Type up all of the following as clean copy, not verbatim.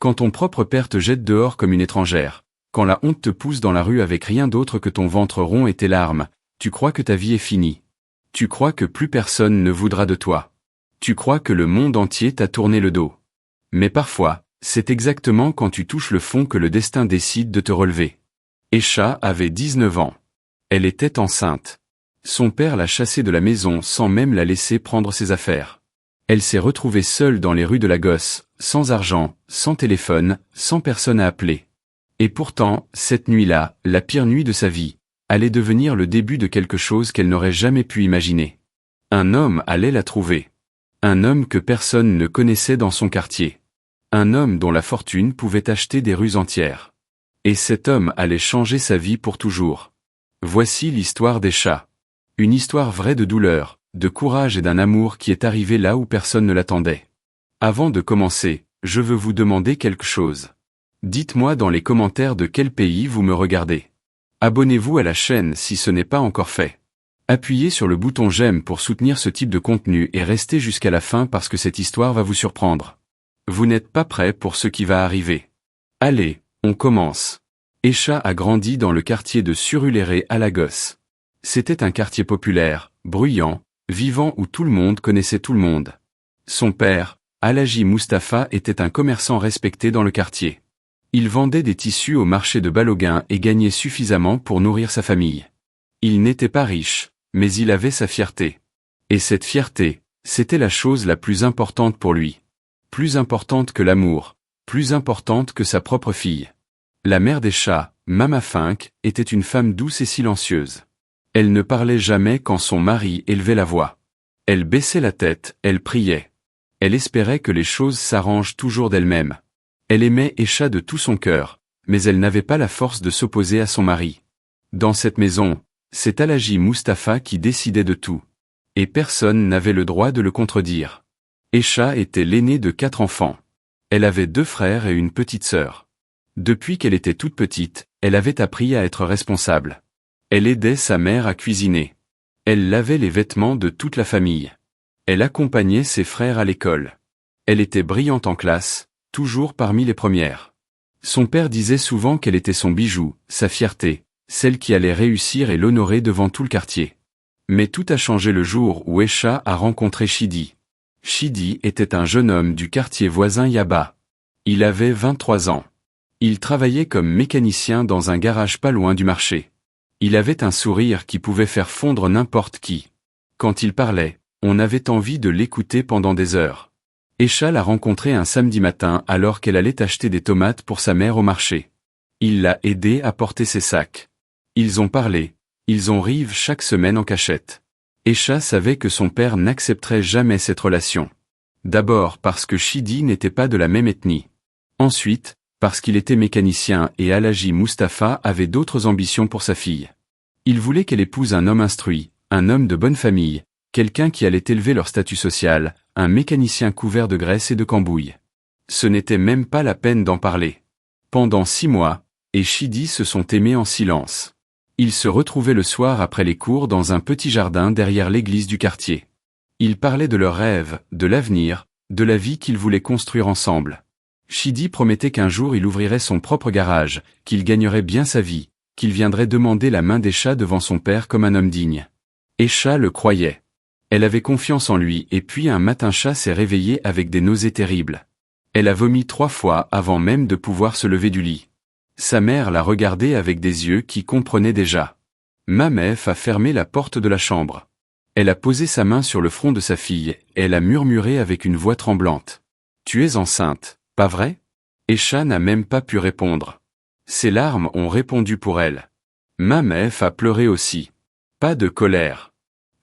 Quand ton propre père te jette dehors comme une étrangère, quand la honte te pousse dans la rue avec rien d'autre que ton ventre rond et tes larmes, tu crois que ta vie est finie. Tu crois que plus personne ne voudra de toi. Tu crois que le monde entier t'a tourné le dos. Mais parfois, c'est exactement quand tu touches le fond que le destin décide de te relever. Aïcha avait 19 ans. Elle était enceinte. Son père l'a chassée de la maison sans même la laisser prendre ses affaires. Elle s'est retrouvée seule dans les rues de Lagos, sans argent, sans téléphone, sans personne à appeler. Et pourtant, cette nuit-là, la pire nuit de sa vie, allait devenir le début de quelque chose qu'elle n'aurait jamais pu imaginer. Un homme allait la trouver. Un homme que personne ne connaissait dans son quartier. Un homme dont la fortune pouvait acheter des rues entières. Et cet homme allait changer sa vie pour toujours. Voici l'histoire d'Aïcha. Une histoire vraie de douleur, de courage et d'un amour qui est arrivé là où personne ne l'attendait. Avant de commencer, je veux vous demander quelque chose. Dites-moi dans les commentaires de quel pays vous me regardez. Abonnez-vous à la chaîne si ce n'est pas encore fait. Appuyez sur le bouton j'aime pour soutenir ce type de contenu et restez jusqu'à la fin parce que cette histoire va vous surprendre. Vous n'êtes pas prêts pour ce qui va arriver. Allez, on commence. Aïcha a grandi dans le quartier de Surulere à Lagos. C'était un quartier populaire, bruyant, vivant où tout le monde connaissait tout le monde. Son père, Alhaji Mustapha, était un commerçant respecté dans le quartier. Il vendait des tissus au marché de Balogun et gagnait suffisamment pour nourrir sa famille. Il n'était pas riche, mais il avait sa fierté. Et cette fierté, c'était la chose la plus importante pour lui. Plus importante que l'amour, plus importante que sa propre fille. La mère d'Aïcha, Mama Fink, était une femme douce et silencieuse. Elle ne parlait jamais quand son mari élevait la voix. Elle baissait la tête, elle priait. Elle espérait que les choses s'arrangent toujours d'elles-mêmes. Elle aimait Aïcha de tout son cœur, mais elle n'avait pas la force de s'opposer à son mari. Dans cette maison, c'est Alhaji Mustapha qui décidait de tout. Et personne n'avait le droit de le contredire. Aïcha était l'aînée de 4 enfants. Elle avait 2 frères et une petite sœur. Depuis qu'elle était toute petite, elle avait appris à être responsable. Elle aidait sa mère à cuisiner. Elle lavait les vêtements de toute la famille. Elle accompagnait ses frères à l'école. Elle était brillante en classe, toujours parmi les premières. Son père disait souvent qu'elle était son bijou, sa fierté, celle qui allait réussir et l'honorer devant tout le quartier. Mais tout a changé le jour où Aïcha a rencontré Chidi. Chidi était un jeune homme du quartier voisin Yaba. Il avait 23 ans. Il travaillait comme mécanicien dans un garage pas loin du marché. Il avait un sourire qui pouvait faire fondre n'importe qui. Quand il parlait, on avait envie de l'écouter pendant des heures. Aïcha l'a rencontré un samedi matin alors qu'elle allait acheter des tomates pour sa mère au marché. Il l'a aidé à porter ses sacs. Ils ont parlé, ils ont ri chaque semaine en cachette. Aïcha savait que son père n'accepterait jamais cette relation. D'abord parce que Chidi n'était pas de la même ethnie. Ensuite, parce qu'il était mécanicien et Alhaji Mustapha avait d'autres ambitions pour sa fille. Il voulait qu'elle épouse un homme instruit, un homme de bonne famille, quelqu'un qui allait élever leur statut social, un mécanicien couvert de graisse et de cambouis. Ce n'était même pas la peine d'en parler. Pendant 6 mois, et Chidi se sont aimés en silence. Ils se retrouvaient le soir après les cours dans un petit jardin derrière l'église du quartier. Ils parlaient de leurs rêves, de l'avenir, de la vie qu'ils voulaient construire ensemble. Chidi promettait qu'un jour il ouvrirait son propre garage, qu'il gagnerait bien sa vie, qu'il viendrait demander la main d'Aïcha devant son père comme un homme digne. Aïcha le croyait. Elle avait confiance en lui et puis un matin Aïcha s'est réveillée avec des nausées terribles. Elle a vomi 3 fois avant même de pouvoir se lever du lit. Sa mère l'a regardée avec des yeux qui comprenaient déjà. Mamef a fermé la porte de la chambre. Elle a posé sa main sur le front de sa fille et elle a murmuré avec une voix tremblante. « Tu es enceinte, pas vrai ?» Aïcha n'a même pas pu répondre. Ses larmes ont répondu pour elle. Mamef a pleuré aussi. Pas de colère.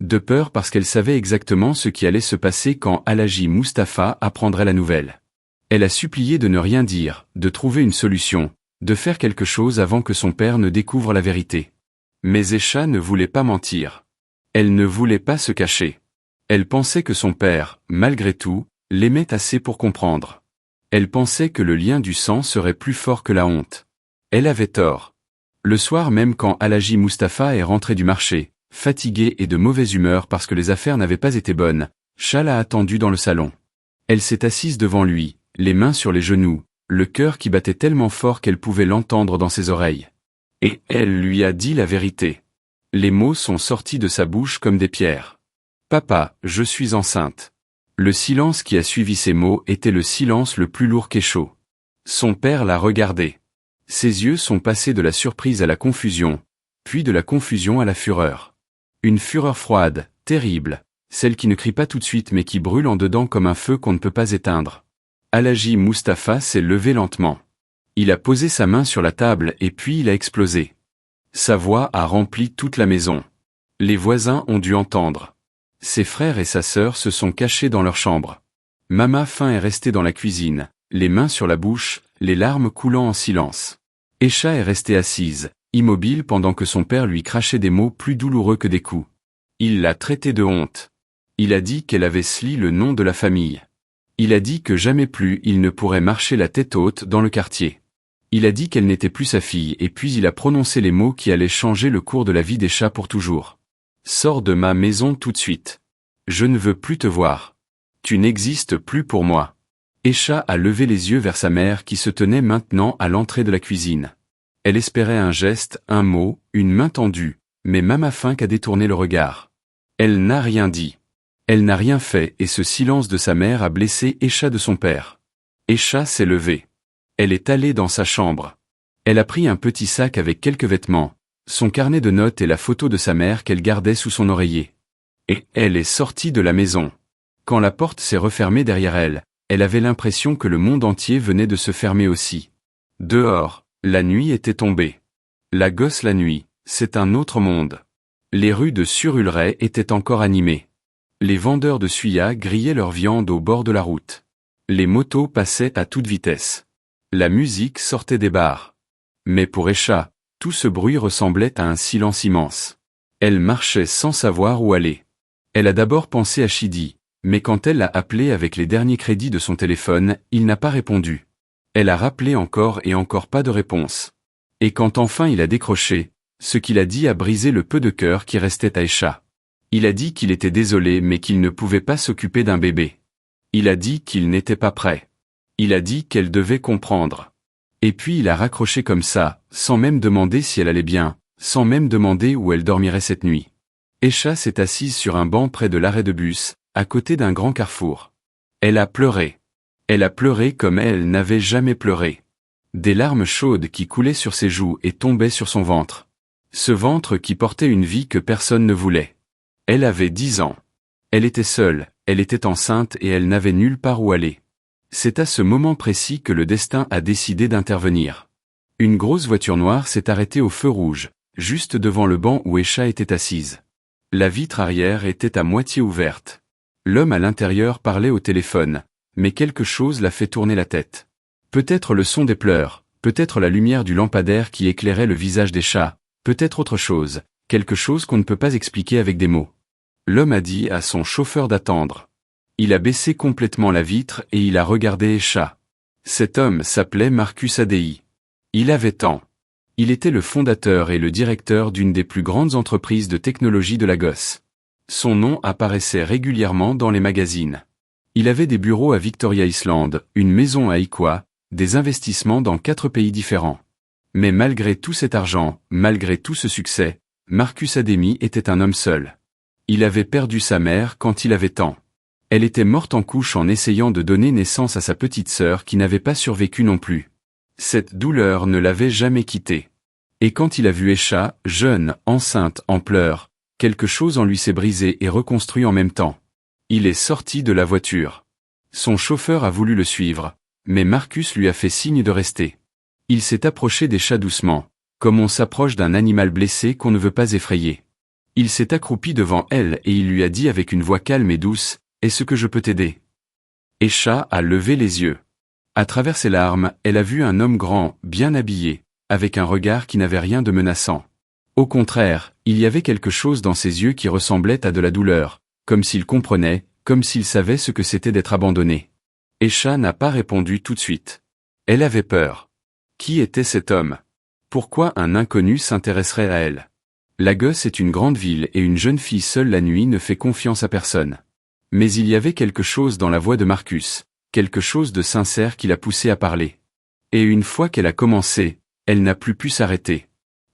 De peur parce qu'elle savait exactement ce qui allait se passer quand Alhaji Mustapha apprendrait la nouvelle. Elle a supplié de ne rien dire, de trouver une solution, de faire quelque chose avant que son père ne découvre la vérité. Mais Aïcha ne voulait pas mentir. Elle ne voulait pas se cacher. Elle pensait que son père, malgré tout, l'aimait assez pour comprendre. Elle pensait que le lien du sang serait plus fort que la honte. Elle avait tort. Le soir même quand Alhaji Mustapha est rentré du marché, fatigué et de mauvaise humeur parce que les affaires n'avaient pas été bonnes, Aïcha l'a attendu dans le salon. Elle s'est assise devant lui, les mains sur les genoux, le cœur qui battait tellement fort qu'elle pouvait l'entendre dans ses oreilles. Et elle lui a dit la vérité. Les mots sont sortis de sa bouche comme des pierres. Papa, je suis enceinte. Le silence qui a suivi ces mots était le silence le plus lourd qu'est chaud. Son père l'a regardé. Ses yeux sont passés de la surprise à la confusion, puis de la confusion à la fureur. Une fureur froide, terrible, celle qui ne crie pas tout de suite mais qui brûle en dedans comme un feu qu'on ne peut pas éteindre. Alhaji Mustapha s'est levé lentement. Il a posé sa main sur la table et puis il a explosé. Sa voix a rempli toute la maison. Les voisins ont dû entendre. Ses frères et sa sœur se sont cachés dans leur chambre. Mama Fin est restée dans la cuisine, les mains sur la bouche, les larmes coulant en silence. Aisha est restée assise, immobile pendant que son père lui crachait des mots plus douloureux que des coups. Il l'a traitée de honte. Il a dit qu'elle avait sli le nom de la famille. Il a dit que jamais plus il ne pourrait marcher la tête haute dans le quartier. Il a dit qu'elle n'était plus sa fille et puis il a prononcé les mots qui allaient changer le cours de la vie d'Aisha pour toujours. Sors de ma maison tout de suite. Je ne veux plus te voir. Tu n'existes plus pour moi. Aisha a levé les yeux vers sa mère qui se tenait maintenant à l'entrée de la cuisine. Elle espérait un geste, un mot, une main tendue, mais Mama Fin a détourné le regard. Elle n'a rien dit. Elle n'a rien fait et ce silence de sa mère a blessé Aisha de son père. Aisha s'est levée. Elle est allée dans sa chambre. Elle a pris un petit sac avec quelques vêtements, son carnet de notes et la photo de sa mère qu'elle gardait sous son oreiller. Et elle est sortie de la maison. Quand la porte s'est refermée derrière elle, elle avait l'impression que le monde entier venait de se fermer aussi. Dehors, la nuit était tombée. La gosse la nuit, c'est un autre monde. Les rues de Surulray étaient encore animées. Les vendeurs de suya grillaient leur viande au bord de la route. Les motos passaient à toute vitesse. La musique sortait des bars. Mais pour Aisha, tout ce bruit ressemblait à un silence immense. Elle marchait sans savoir où aller. Elle a d'abord pensé à Chidi, mais quand elle l'a appelé avec les derniers crédits de son téléphone, il n'a pas répondu. Elle a rappelé encore et encore pas de réponse. Et quand enfin il a décroché, ce qu'il a dit a brisé le peu de cœur qui restait à Aisha. Il a dit qu'il était désolé mais qu'il ne pouvait pas s'occuper d'un bébé. Il a dit qu'il n'était pas prêt. Il a dit qu'elle devait comprendre. Et puis il a raccroché comme ça, sans même demander si elle allait bien, sans même demander où elle dormirait cette nuit. Aisha s'est assise sur un banc près de l'arrêt de bus, à côté d'un grand carrefour. Elle a pleuré. Elle a pleuré comme elle n'avait jamais pleuré. Des larmes chaudes qui coulaient sur ses joues et tombaient sur son ventre. Ce ventre qui portait une vie que personne ne voulait. Elle avait 10 ans. Elle était seule, elle était enceinte et elle n'avait nulle part où aller. C'est à ce moment précis que le destin a décidé d'intervenir. Une grosse voiture noire s'est arrêtée au feu rouge, juste devant le banc où Aisha était assise. La vitre arrière était à moitié ouverte. L'homme à l'intérieur parlait au téléphone, mais quelque chose l'a fait tourner la tête. Peut-être le son des pleurs, peut-être la lumière du lampadaire qui éclairait le visage d'Aisha, peut-être autre chose, quelque chose qu'on ne peut pas expliquer avec des mots. L'homme a dit à son chauffeur d'attendre. Il a baissé complètement la vitre et il a regardé Aisha. Cet homme s'appelait Marcus Adei. Il avait tant. Il était le fondateur et le directeur d'une des plus grandes entreprises de technologie de Lagos. Son nom apparaissait régulièrement dans les magazines. Il avait des bureaux à Victoria Island, une maison à Ikwa, des investissements dans 4 pays différents. Mais malgré tout cet argent, malgré tout ce succès, Marcus Ademi était un homme seul. Il avait perdu sa mère quand il avait tant. Elle était morte en couche en essayant de donner naissance à sa petite sœur qui n'avait pas survécu non plus. Cette douleur ne l'avait jamais quitté. Et quand il a vu Aisha, jeune, enceinte, en pleurs, quelque chose en lui s'est brisé et reconstruit en même temps. Il est sorti de la voiture. Son chauffeur a voulu le suivre, mais Marcus lui a fait signe de rester. Il s'est approché d'Aisha doucement, comme on s'approche d'un animal blessé qu'on ne veut pas effrayer. Il s'est accroupi devant elle et il lui a dit avec une voix calme et douce, « Est-ce que je peux t'aider ?» Aisha a levé les yeux. À travers ses larmes, elle a vu un homme grand, bien habillé, avec un regard qui n'avait rien de menaçant. Au contraire, il y avait quelque chose dans ses yeux qui ressemblait à de la douleur, comme s'il comprenait, comme s'il savait ce que c'était d'être abandonné. Aisha n'a pas répondu tout de suite. Elle avait peur. Qui était cet homme? Pourquoi un inconnu s'intéresserait à elle? Lagos est une grande ville et une jeune fille seule la nuit ne fait confiance à personne. Mais il y avait quelque chose dans la voix de Marcus, quelque chose de sincère qui l'a poussé à parler. Et une fois qu'elle a commencé, elle n'a plus pu s'arrêter.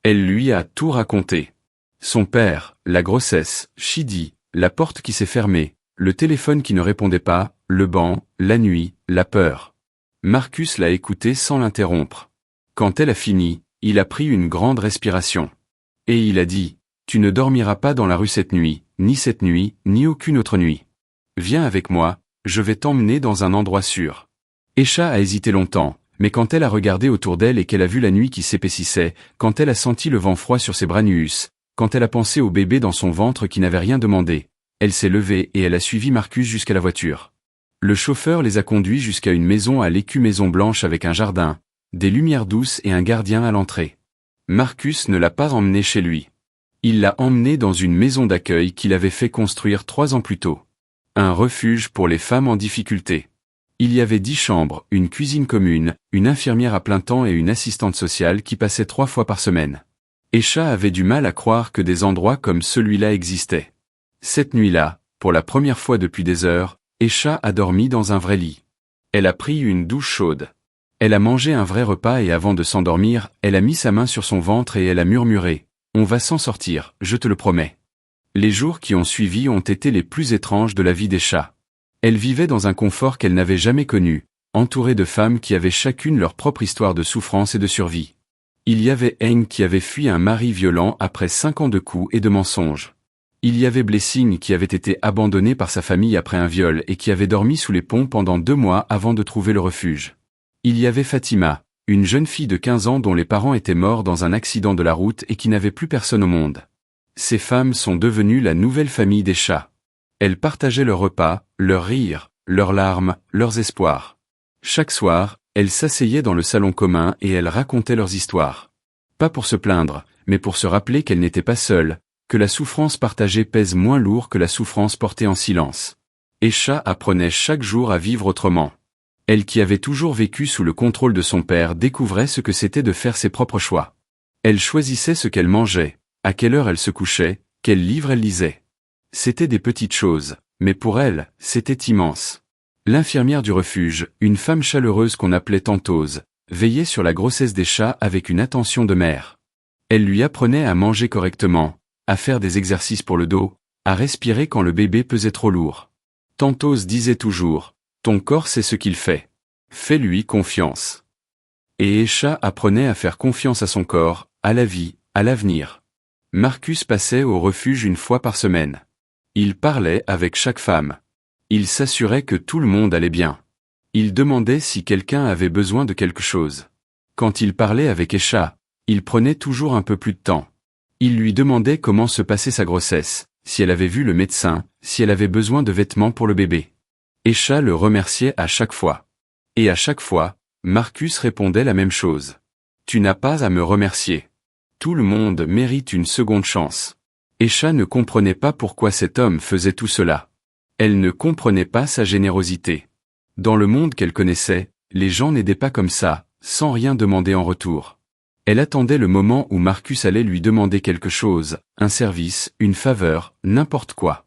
Elle lui a tout raconté. Son père, la grossesse, Chidi, la porte qui s'est fermée, le téléphone qui ne répondait pas, le banc, la nuit, la peur. Marcus l'a écoutée sans l'interrompre. Quand elle a fini, il a pris une grande respiration. Et il a dit, « Tu ne dormiras pas dans la rue cette nuit, ni aucune autre nuit. Viens avec moi, je vais t'emmener dans un endroit sûr. » Esha a hésité longtemps, mais quand elle a regardé autour d'elle et qu'elle a vu la nuit qui s'épaississait, quand elle a senti le vent froid sur ses bras nus, quand elle a pensé au bébé dans son ventre qui n'avait rien demandé, elle s'est levée et elle a suivi Marcus jusqu'à la voiture. Le chauffeur les a conduits jusqu'à une maison à l'écu maison blanche avec un jardin, des lumières douces et un gardien à l'entrée. Marcus ne l'a pas emmené chez lui. Il l'a emmené dans une maison d'accueil qu'il avait fait construire 3 ans plus tôt. Un refuge pour les femmes en difficulté. Il y avait 10 chambres, une cuisine commune, une infirmière à plein temps et une assistante sociale qui passait 3 fois par semaine. Esha avait du mal à croire que des endroits comme celui-là existaient. Cette nuit-là, pour la première fois depuis des heures, Esha a dormi dans un vrai lit. Elle a pris une douche chaude. Elle a mangé un vrai repas et avant de s'endormir, elle a mis sa main sur son ventre et elle a murmuré « On va s'en sortir, je te le promets ». Les jours qui ont suivi ont été les plus étranges de la vie d'Esha. Elle vivait dans un confort qu'elle n'avait jamais connu, entourée de femmes qui avaient chacune leur propre histoire de souffrance et de survie. Il y avait Eng qui avait fui un mari violent après 5 ans de coups et de mensonges. Il y avait Blessing qui avait été abandonné par sa famille après un viol et qui avait dormi sous les ponts pendant 2 mois avant de trouver le refuge. Il y avait Fatima, une jeune fille de 15 ans dont les parents étaient morts dans un accident de la route et qui n'avait plus personne au monde. Ces femmes sont devenues la nouvelle famille d'Esha. Elles partageaient leurs repas, leurs rires, leurs larmes, leurs espoirs. Chaque soir, elles s'asseyaient dans le salon commun et elles racontaient leurs histoires. Pas pour se plaindre, mais pour se rappeler qu'elles n'étaient pas seules, que la souffrance partagée pèse moins lourd que la souffrance portée en silence. Esha apprenait chaque jour à vivre autrement. Elle qui avait toujours vécu sous le contrôle de son père découvrait ce que c'était de faire ses propres choix. Elle choisissait ce qu'elle mangeait, à quelle heure elle se couchait, quel livre elle lisait. C'était des petites choses, mais pour elle, c'était immense. L'infirmière du refuge, une femme chaleureuse qu'on appelait Tantose, veillait sur la grossesse d'Esha avec une attention de mère. Elle lui apprenait à manger correctement, à faire des exercices pour le dos, à respirer quand le bébé pesait trop lourd. Tantose disait toujours, « Ton corps sait ce qu'il fait. Fais-lui confiance. » Et Esha apprenait à faire confiance à son corps, à la vie, à l'avenir. Marcus passait au refuge une fois par semaine. Il parlait avec chaque femme. Il s'assurait que tout le monde allait bien. Il demandait si quelqu'un avait besoin de quelque chose. Quand il parlait avec Esha, il prenait toujours un peu plus de temps. Il lui demandait comment se passait sa grossesse, si elle avait vu le médecin, si elle avait besoin de vêtements pour le bébé. Esha le remerciait à chaque fois. Et à chaque fois, Marcus répondait la même chose. « Tu n'as pas à me remercier. Tout le monde mérite une seconde chance. » Esha ne comprenait pas pourquoi cet homme faisait tout cela. Elle ne comprenait pas sa générosité. Dans le monde qu'elle connaissait, les gens n'aidaient pas comme ça, sans rien demander en retour. Elle attendait le moment où Marcus allait lui demander quelque chose, un service, une faveur, n'importe quoi.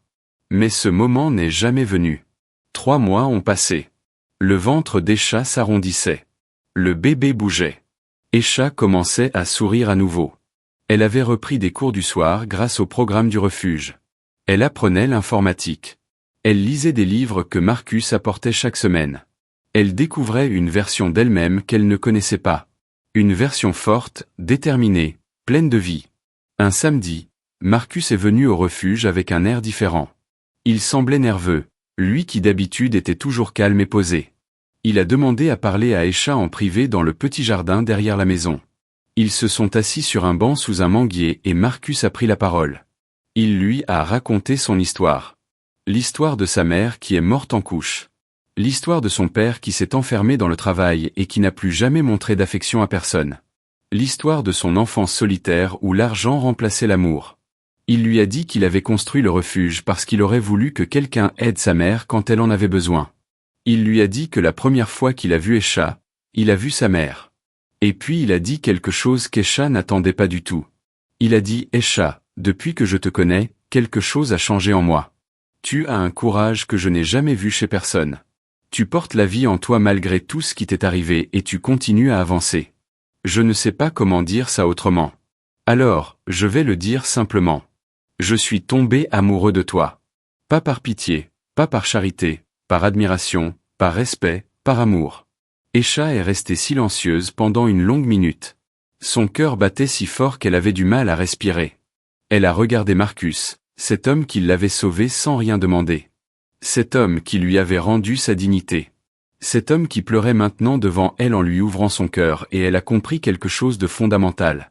Mais ce moment n'est jamais venu. 3 mois ont passé. Le ventre d'Esha s'arrondissait. Le bébé bougeait. Esha commençait à sourire à nouveau. Elle avait repris des cours du soir grâce au programme du refuge. Elle apprenait l'informatique. Elle lisait des livres que Marcus apportait chaque semaine. Elle découvrait une version d'elle-même qu'elle ne connaissait pas. Une version forte, déterminée, pleine de vie. Un samedi, Marcus est venu au refuge avec un air différent. Il semblait nerveux, lui qui d'habitude était toujours calme et posé. Il a demandé à parler à Esha en privé dans le petit jardin derrière la maison. Ils se sont assis sur un banc sous un manguier et Marcus a pris la parole. Il lui a raconté son histoire. L'histoire de sa mère qui est morte en couche. L'histoire de son père qui s'est enfermé dans le travail et qui n'a plus jamais montré d'affection à personne. L'histoire de son enfance solitaire où l'argent remplaçait l'amour. Il lui a dit qu'il avait construit le refuge parce qu'il aurait voulu que quelqu'un aide sa mère quand elle en avait besoin. Il lui a dit que la première fois qu'il a vu Esha, il a vu sa mère. Et puis il a dit quelque chose qu'Esha n'attendait pas du tout. Il a dit « Esha, depuis que je te connais, quelque chose a changé en moi. Tu as un courage que je n'ai jamais vu chez personne. » Tu portes la vie en toi malgré tout ce qui t'est arrivé et tu continues à avancer. Je ne sais pas comment dire ça autrement. Alors, je vais le dire simplement. Je suis tombé amoureux de toi. Pas par pitié, pas par charité, par admiration, par respect, par amour. Esha est restée silencieuse pendant une longue minute. Son cœur battait si fort qu'elle avait du mal à respirer. Elle a regardé Marcus, cet homme qui l'avait sauvée sans rien demander. Cet homme qui lui avait rendu sa dignité. Cet homme qui pleurait maintenant devant elle en lui ouvrant son cœur et elle a compris quelque chose de fondamental.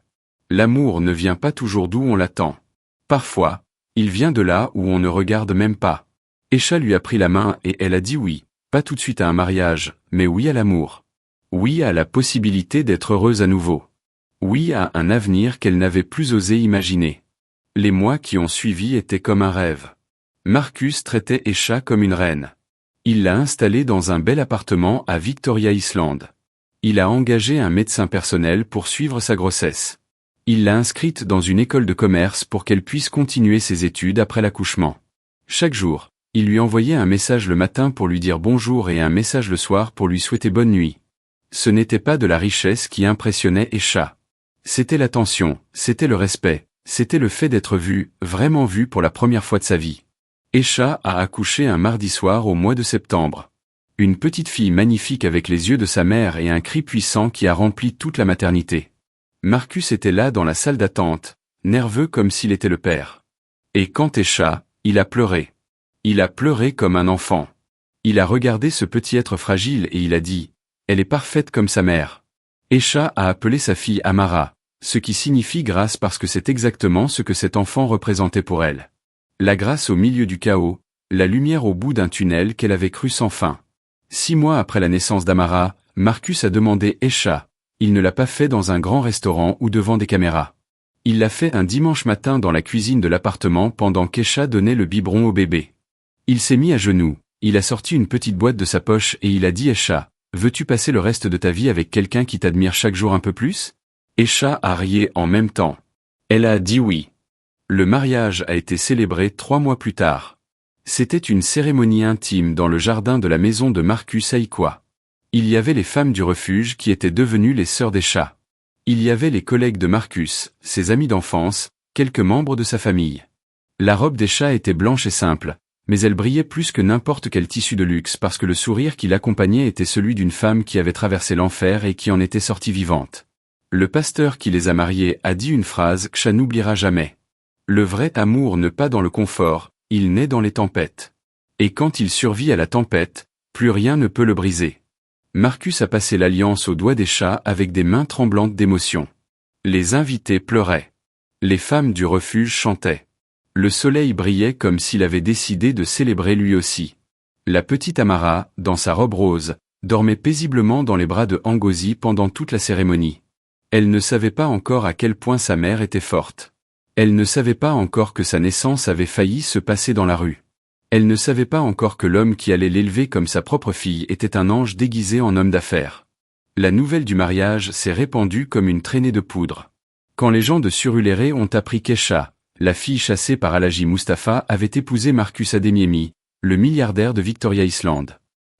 L'amour ne vient pas toujours d'où on l'attend. Parfois, il vient de là où on ne regarde même pas. Esha lui a pris la main et elle a dit oui, pas tout de suite à un mariage, mais oui à l'amour. Oui à la possibilité d'être heureuse à nouveau. Oui à un avenir qu'elle n'avait plus osé imaginer. Les mois qui ont suivi étaient comme un rêve. Marcus traitait Esha comme une reine. Il l'a installée dans un bel appartement à Victoria Island. Il a engagé un médecin personnel pour suivre sa grossesse. Il l'a inscrite dans une école de commerce pour qu'elle puisse continuer ses études après l'accouchement. Chaque jour, il lui envoyait un message le matin pour lui dire bonjour et un message le soir pour lui souhaiter bonne nuit. Ce n'était pas de la richesse qui impressionnait Esha. C'était l'attention, c'était le respect, c'était le fait d'être vu, vraiment vu pour la première fois de sa vie. Esha a accouché un mardi soir au mois de septembre. Une petite fille magnifique avec les yeux de sa mère et un cri puissant qui a rempli toute la maternité. Marcus était là dans la salle d'attente, nerveux comme s'il était le père. Et quand Esha, il a pleuré. Il a pleuré comme un enfant. Il a regardé ce petit être fragile et il a dit « Elle est parfaite comme sa mère ». Esha a appelé sa fille Amara, ce qui signifie grâce parce que c'est exactement ce que cet enfant représentait pour elle. La grâce au milieu du chaos, la lumière au bout d'un tunnel qu'elle avait cru sans fin. 6 mois après la naissance d'Amara, Marcus a demandé Esha. Il ne l'a pas fait dans un grand restaurant ou devant des caméras. Il l'a fait un dimanche matin dans la cuisine de l'appartement pendant qu'Esha donnait le biberon au bébé. Il s'est mis à genoux, il a sorti une petite boîte de sa poche et il a dit Esha, veux-tu passer le reste de ta vie avec quelqu'un qui t'admire chaque jour un peu plus? Esha a ri en même temps. Elle a dit oui. Le mariage a été célébré 3 mois plus tard. C'était une cérémonie intime dans le jardin de la maison de Marcus à Ikwa. Il y avait les femmes du refuge qui étaient devenues les sœurs d'Esha. Il y avait les collègues de Marcus, ses amis d'enfance, quelques membres de sa famille. La robe d'Esha était blanche et simple, mais elle brillait plus que n'importe quel tissu de luxe parce que le sourire qui l'accompagnait était celui d'une femme qui avait traversé l'enfer et qui en était sortie vivante. Le pasteur qui les a mariés a dit une phrase qu'Esha n'oubliera jamais. Le vrai amour n'est pas dans le confort, il naît dans les tempêtes. Et quand il survit à la tempête, plus rien ne peut le briser. Marcus a passé l'alliance au doigt d'Esha avec des mains tremblantes d'émotion. Les invités pleuraient. Les femmes du refuge chantaient. Le soleil brillait comme s'il avait décidé de célébrer lui aussi. La petite Amara, dans sa robe rose, dormait paisiblement dans les bras de Ngozi pendant toute la cérémonie. Elle ne savait pas encore à quel point sa mère était forte. Elle ne savait pas encore que sa naissance avait failli se passer dans la rue. Elle ne savait pas encore que l'homme qui allait l'élever comme sa propre fille était un ange déguisé en homme d'affaires. La nouvelle du mariage s'est répandue comme une traînée de poudre. Quand les gens de Surulere ont appris qu'Esha, la fille chassée par Alhaji Mustafa, avait épousé Marcus Ademiemi, le milliardaire de Victoria Island.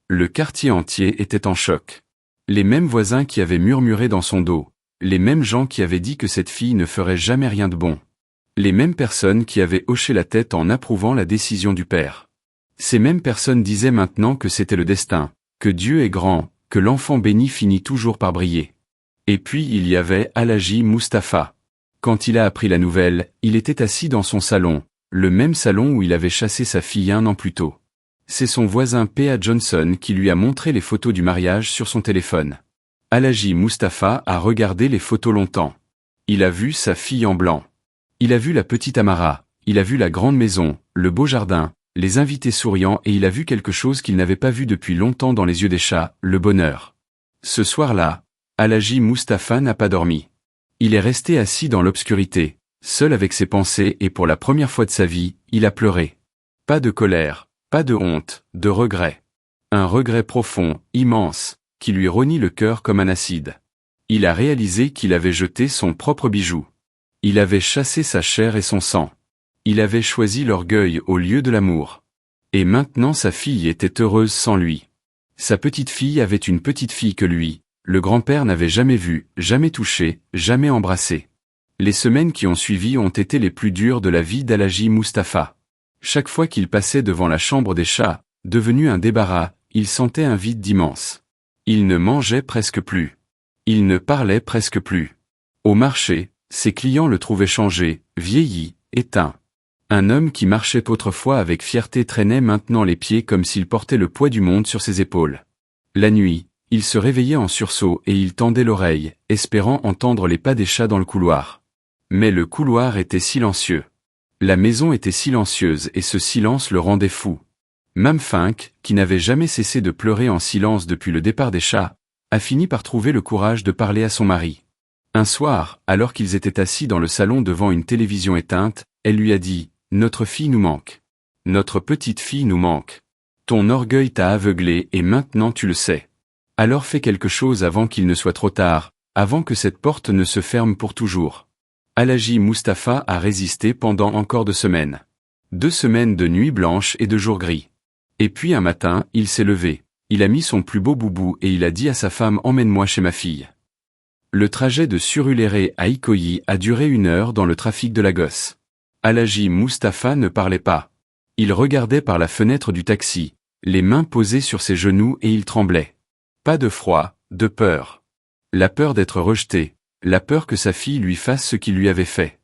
Le quartier entier était en choc. Les mêmes voisins qui avaient murmuré dans son dos, les mêmes gens qui avaient dit que cette fille ne ferait jamais rien de bon. Les mêmes personnes qui avaient hoché la tête en approuvant la décision du père. Ces mêmes personnes disaient maintenant que c'était le destin, que Dieu est grand, que l'enfant béni finit toujours par briller. Et puis il y avait Alhaji Mustafa. Quand il a appris la nouvelle, il était assis dans son salon, le même salon où il avait chassé sa fille 1 an plus tôt. C'est son voisin P.A. Johnson qui lui a montré les photos du mariage sur son téléphone. Alhaji Mustafa a regardé les photos longtemps. Il a vu sa fille en blanc. Il a vu la petite Amara, il a vu la grande maison, le beau jardin, les invités souriants et il a vu quelque chose qu'il n'avait pas vu depuis longtemps dans les yeux d'Esha, le bonheur. Ce soir-là, Alhaji Mustafa n'a pas dormi. Il est resté assis dans l'obscurité, seul avec ses pensées et pour la première fois de sa vie, il a pleuré. Pas de colère, pas de honte, de regret. Un regret profond, immense, qui lui rognit le cœur comme un acide. Il a réalisé qu'il avait jeté son propre bijou. Il avait chassé sa chair et son sang. Il avait choisi l'orgueil au lieu de l'amour. Et maintenant sa fille était heureuse sans lui. Sa petite fille avait une petite fille que lui, le grand-père n'avait jamais vue, jamais touchée, jamais embrassée. Les semaines qui ont suivi ont été les plus dures de la vie d'Alhaji Mustapha. Chaque fois qu'il passait devant la chambre des chats, devenu un débarras, il sentait un vide immense. Il ne mangeait presque plus. Il ne parlait presque plus. Au marché, ses clients le trouvaient changé, vieilli, éteint. Un homme qui marchait autrefois avec fierté traînait maintenant les pieds comme s'il portait le poids du monde sur ses épaules. La nuit, il se réveillait en sursaut et il tendait l'oreille, espérant entendre les pas des chats dans le couloir. Mais le couloir était silencieux. La maison était silencieuse et ce silence le rendait fou. Mame Fink, qui n'avait jamais cessé de pleurer en silence depuis le départ des chats, a fini par trouver le courage de parler à son mari. Un soir, alors qu'ils étaient assis dans le salon devant une télévision éteinte, elle lui a dit « Notre fille nous manque. Notre petite fille nous manque. Ton orgueil t'a aveuglé et maintenant tu le sais. Alors fais quelque chose avant qu'il ne soit trop tard, avant que cette porte ne se ferme pour toujours. » Alhaji Mustapha a résisté pendant encore 2 semaines. 2 semaines de nuit blanche et de jour gris. Et puis un matin, il s'est levé, il a mis son plus beau boubou et il a dit à sa femme « Emmène-moi chez ma fille ». Le trajet de Surulere à Ikoyi a duré 1 heure dans le trafic de Lagos. Alhaji Mustapha ne parlait pas. Il regardait par la fenêtre du taxi, les mains posées sur ses genoux et il tremblait. Pas de froid, de peur. La peur d'être rejeté. La peur que sa fille lui fasse ce qu'il lui avait fait.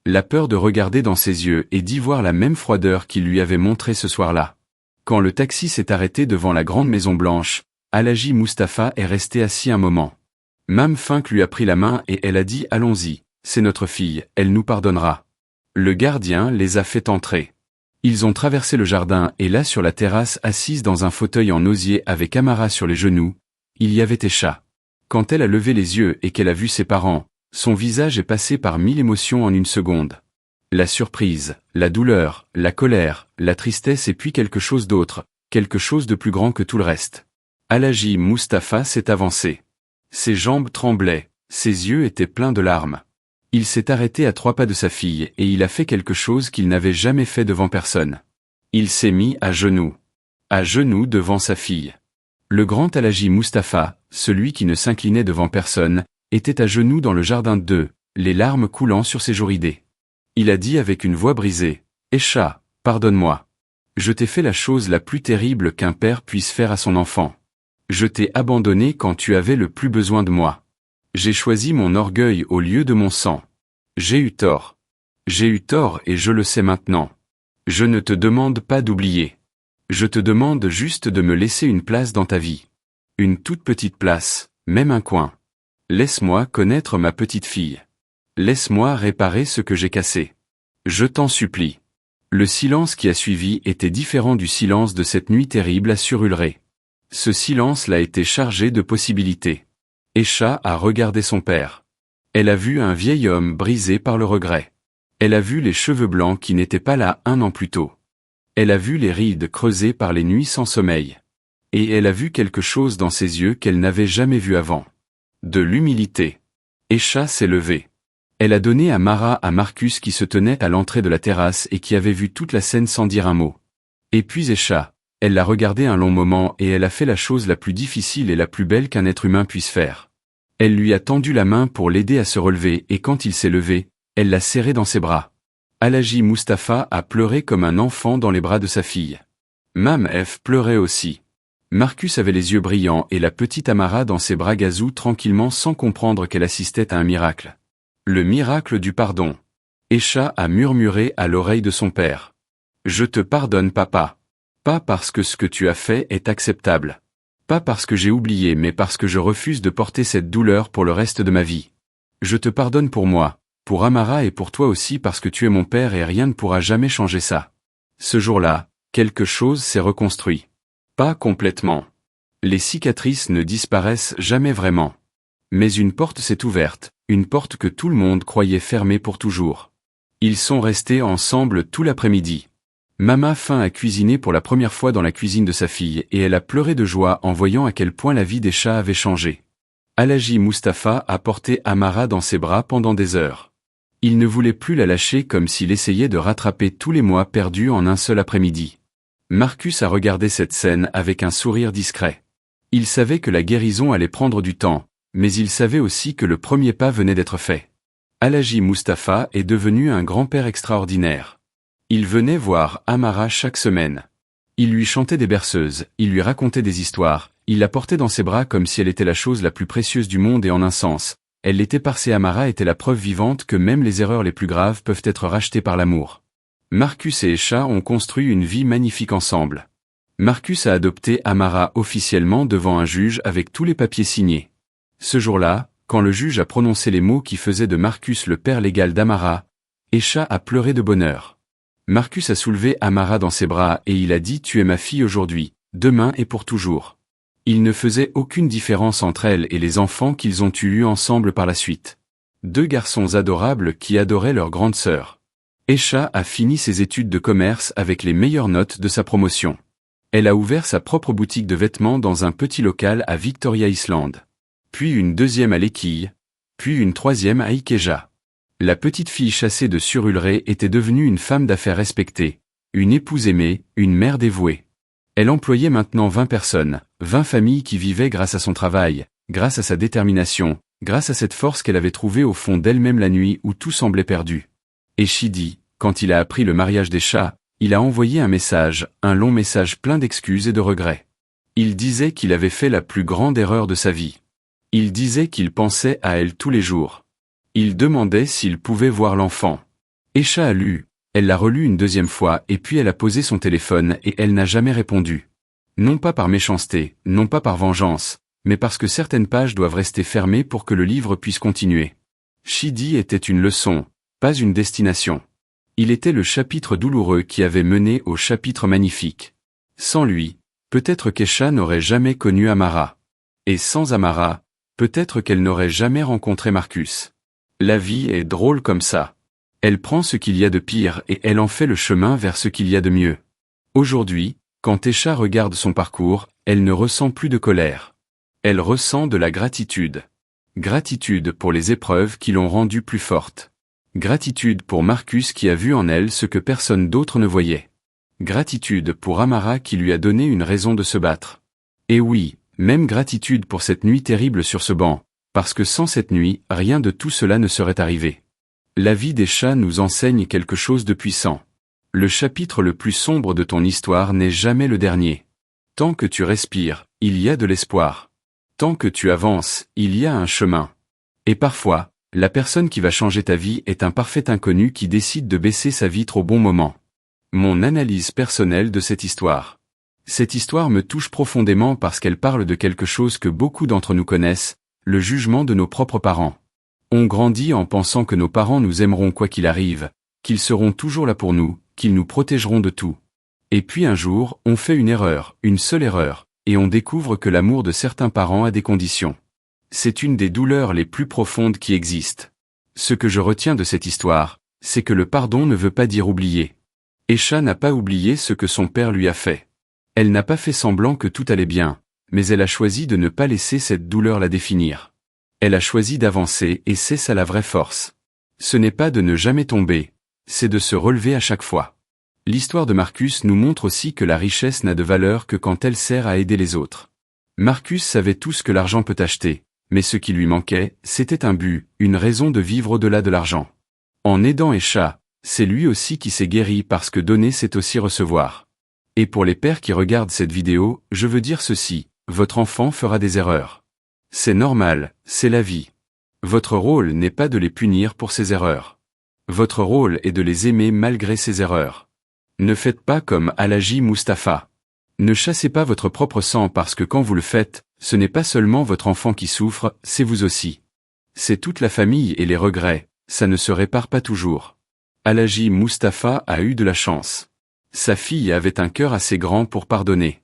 La peur de regarder dans ses yeux et d'y voir la même froideur qu'il lui avait montrée ce soir-là. Quand le taxi s'est arrêté devant la grande maison blanche, Alhaji Mustapha est resté assis un moment. Mame Fink lui a pris la main et elle a dit « Allons-y, c'est notre fille, elle nous pardonnera ». Le gardien les a fait entrer. Ils ont traversé le jardin et là sur la terrasse assise dans un fauteuil en osier avec Amara sur les genoux, il y avait Esha. Quand elle a levé les yeux et qu'elle a vu ses parents, son visage est passé par 1000 émotions en 1 seconde. La surprise, la douleur, la colère, la tristesse et puis quelque chose d'autre, quelque chose de plus grand que tout le reste. Alhaji Mustapha s'est avancé. Ses jambes tremblaient, ses yeux étaient pleins de larmes. Il s'est arrêté à 3 pas de sa fille et il a fait quelque chose qu'il n'avait jamais fait devant personne. Il s'est mis à genoux. À genoux devant sa fille. Le grand Alhaji Mustapha, celui qui ne s'inclinait devant personne, était à genoux dans le jardin d'eux, les larmes coulant sur ses joues ridées. Il a dit avec une voix brisée, « Esha, pardonne-moi. Je t'ai fait la chose la plus terrible qu'un père puisse faire à son enfant. Je t'ai abandonné quand tu avais le plus besoin de moi. J'ai choisi mon orgueil au lieu de mon sang. J'ai eu tort. J'ai eu tort et je le sais maintenant. Je ne te demande pas d'oublier. Je te demande juste de me laisser une place dans ta vie. Une toute petite place, même un coin. Laisse-moi connaître ma petite fille. Laisse-moi réparer ce que j'ai cassé. Je t'en supplie. » Le silence qui a suivi était différent du silence de cette nuit terrible à Surulere. Ce silence l'a été chargé de possibilités. Esha a regardé son père. Elle a vu un vieil homme brisé par le regret. Elle a vu les cheveux blancs qui n'étaient pas là 1 an plus tôt. Elle a vu les rides creusées par les nuits sans sommeil. Et elle a vu quelque chose dans ses yeux qu'elle n'avait jamais vu avant. De l'humilité. Esha s'est levée. Elle a donné Amara à Marcus qui se tenait à l'entrée de la terrasse et qui avait vu toute la scène sans dire un mot. Et puis Esha, elle l'a regardé un long moment et elle a fait la chose la plus difficile et la plus belle qu'un être humain puisse faire. Elle lui a tendu la main pour l'aider à se relever et quand il s'est levé, elle l'a serré dans ses bras. Alhaji Mustapha a pleuré comme un enfant dans les bras de sa fille. Mame F pleurait aussi. Marcus avait les yeux brillants et la petite Amara dans ses bras gazou tranquillement sans comprendre qu'elle assistait à un miracle. Le miracle du pardon. Esha a murmuré à l'oreille de son père. « Je te pardonne papa. Pas parce que ce que tu as fait est acceptable. Pas parce que j'ai oublié mais parce que je refuse de porter cette douleur pour le reste de ma vie. Je te pardonne pour moi. Pour Amara et pour toi aussi parce que tu es mon père et rien ne pourra jamais changer ça. » Ce jour-là, quelque chose s'est reconstruit. Pas complètement. Les cicatrices ne disparaissent jamais vraiment. Mais une porte s'est ouverte, une porte que tout le monde croyait fermée pour toujours. Ils sont restés ensemble tout l'après-midi. Mama Fink a cuisiné pour la première fois dans la cuisine de sa fille et elle a pleuré de joie en voyant à quel point la vie des chats avait changé. Alhaji Mustapha a porté Amara dans ses bras pendant des heures. Il ne voulait plus la lâcher comme s'il essayait de rattraper tous les mois perdus en un seul après-midi. Marcus a regardé cette scène avec un sourire discret. Il savait que la guérison allait prendre du temps, mais il savait aussi que le premier pas venait d'être fait. Alhaji Mustapha est devenu un grand-père extraordinaire. Il venait voir Amara chaque semaine. Il lui chantait des berceuses, il lui racontait des histoires, il la portait dans ses bras comme si elle était la chose la plus précieuse du monde et en un sens, elle l'était parce qu'Amara était la preuve vivante que même les erreurs les plus graves peuvent être rachetées par l'amour. Marcus et Esha ont construit une vie magnifique ensemble. Marcus a adopté Amara officiellement devant un juge avec tous les papiers signés. Ce jour-là, quand le juge a prononcé les mots qui faisaient de Marcus le père légal d'Amara, Esha a pleuré de bonheur. Marcus a soulevé Amara dans ses bras et il a dit « Tu es ma fille aujourd'hui, demain et pour toujours ». Il ne faisait aucune différence entre elle et les enfants qu'ils ont eus ensemble par la suite. Deux garçons adorables qui adoraient leur grande sœur. Esha a fini ses études de commerce avec les meilleures notes de sa promotion. Elle a ouvert sa propre boutique de vêtements dans un petit local à Victoria Island. Puis une deuxième à l'Équille, puis une troisième à Ikeja. La petite fille chassée de Surulere était devenue une femme d'affaires respectée, une épouse aimée, une mère dévouée. Elle employait maintenant 20 personnes, 20 familles qui vivaient grâce à son travail, grâce à sa détermination, grâce à cette force qu'elle avait trouvée au fond d'elle-même la nuit où tout semblait perdu. Et Shidi, quand il a appris le mariage d'Esha, il a envoyé un message, un long message plein d'excuses et de regrets. Il disait qu'il avait fait la plus grande erreur de sa vie. Il disait qu'il pensait à elle tous les jours. Il demandait s'il pouvait voir l'enfant. Esha a lu, elle l'a relu une deuxième fois et puis elle a posé son téléphone et elle n'a jamais répondu. Non pas par méchanceté, non pas par vengeance, mais parce que certaines pages doivent rester fermées pour que le livre puisse continuer. Shidi était une leçon, pas une destination. Il était le chapitre douloureux qui avait mené au chapitre magnifique. Sans lui, peut-être qu'Esha n'aurait jamais connu Amara. Et sans Amara, peut-être qu'elle n'aurait jamais rencontré Marcus. La vie est drôle comme ça. Elle prend ce qu'il y a de pire et elle en fait le chemin vers ce qu'il y a de mieux. Aujourd'hui, quand Esha regarde son parcours, elle ne ressent plus de colère. Elle ressent de la gratitude. Gratitude pour les épreuves qui l'ont rendue plus forte. Gratitude pour Marcus qui a vu en elle ce que personne d'autre ne voyait. Gratitude pour Amara qui lui a donné une raison de se battre. Et oui, même gratitude pour cette nuit terrible sur ce banc, parce que sans cette nuit, rien de tout cela ne serait arrivé. La vie d'Esha nous enseigne quelque chose de puissant. Le chapitre le plus sombre de ton histoire n'est jamais le dernier. Tant que tu respires, il y a de l'espoir. Tant que tu avances, il y a un chemin. Et parfois, la personne qui va changer ta vie est un parfait inconnu qui décide de baisser sa vitre au bon moment. Mon analyse personnelle de cette histoire. Cette histoire me touche profondément parce qu'elle parle de quelque chose que beaucoup d'entre nous connaissent, le jugement de nos propres parents. On grandit en pensant que nos parents nous aimeront quoi qu'il arrive, qu'ils seront toujours là pour nous, qu'ils nous protégeront de tout. Et puis un jour, on fait une erreur, une seule erreur, et on découvre que l'amour de certains parents a des conditions. C'est une des douleurs les plus profondes qui existent. Ce que je retiens de cette histoire, c'est que le pardon ne veut pas dire oublier. Esha n'a pas oublié ce que son père lui a fait. Elle n'a pas fait semblant que tout allait bien, mais elle a choisi de ne pas laisser cette douleur la définir. Elle a choisi d'avancer et c'est ça la vraie force. Ce n'est pas de ne jamais tomber, c'est de se relever à chaque fois. L'histoire de Marcus nous montre aussi que la richesse n'a de valeur que quand elle sert à aider les autres. Marcus savait tout ce que l'argent peut acheter, mais ce qui lui manquait, c'était un but, une raison de vivre au-delà de l'argent. En aidant Esha, c'est lui aussi qui s'est guéri parce que donner c'est aussi recevoir. Et pour les pères qui regardent cette vidéo, je veux dire ceci, votre enfant fera des erreurs. C'est normal, c'est la vie. Votre rôle n'est pas de les punir pour ses erreurs. Votre rôle est de les aimer malgré ses erreurs. Ne faites pas comme Alhaji Mustapha. Ne chassez pas votre propre sang parce que quand vous le faites, ce n'est pas seulement votre enfant qui souffre, c'est vous aussi. C'est toute la famille et les regrets, ça ne se répare pas toujours. Alhaji Mustapha a eu de la chance. Sa fille avait un cœur assez grand pour pardonner.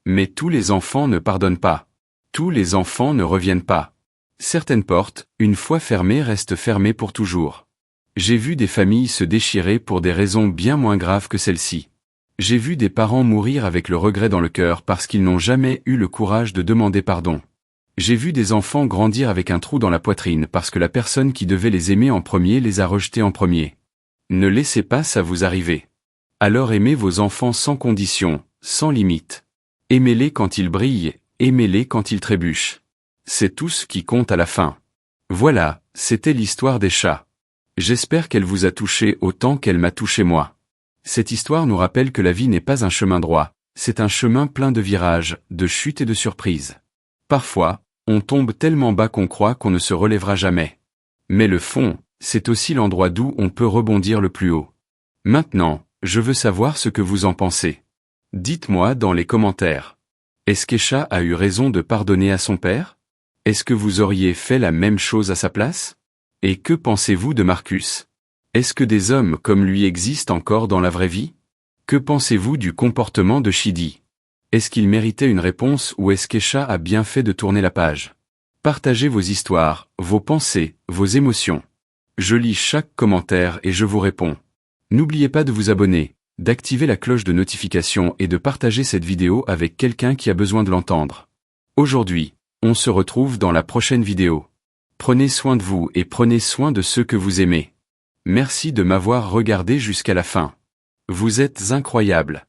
Mais tous les enfants ne pardonnent pas. Tous les enfants ne reviennent pas. Certaines portes, une fois fermées, restent fermées pour toujours. J'ai vu des familles se déchirer pour des raisons bien moins graves que celle-ci. J'ai vu des parents mourir avec le regret dans le cœur parce qu'ils n'ont jamais eu le courage de demander pardon. J'ai vu des enfants grandir avec un trou dans la poitrine parce que la personne qui devait les aimer en premier les a rejetés en premier. Ne laissez pas ça vous arriver. Alors aimez vos enfants sans condition, sans limite. Aimez-les quand ils brillent, Aimez-les quand ils trébuchent. C'est tout ce qui compte à la fin. Voilà, c'était l'histoire des chats. J'espère qu'elle vous a touché autant qu'elle m'a touché moi. Cette histoire nous rappelle que la vie n'est pas un chemin droit, c'est un chemin plein de virages, de chutes et de surprises. Parfois, on tombe tellement bas qu'on croit qu'on ne se relèvera jamais. Mais le fond, c'est aussi l'endroit d'où on peut rebondir le plus haut. Maintenant, je veux savoir ce que vous en pensez. Dites-moi dans les commentaires. Est-ce qu'Esha a eu raison de pardonner à son père? Est-ce que vous auriez fait la même chose à sa place? Et que pensez-vous de Marcus? Est-ce que des hommes comme lui existent encore dans la vraie vie? Que pensez-vous du comportement de Chidi? Est-ce qu'il méritait une réponse ou est-ce qu'Esha a bien fait de tourner la page? Partagez vos histoires, vos pensées, vos émotions. Je lis chaque commentaire et je vous réponds. N'oubliez pas de vous abonner, d'activer la cloche de notification et de partager cette vidéo avec quelqu'un qui a besoin de l'entendre. Aujourd'hui, on se retrouve dans la prochaine vidéo. Prenez soin de vous et prenez soin de ceux que vous aimez. Merci de m'avoir regardé jusqu'à la fin. Vous êtes incroyables.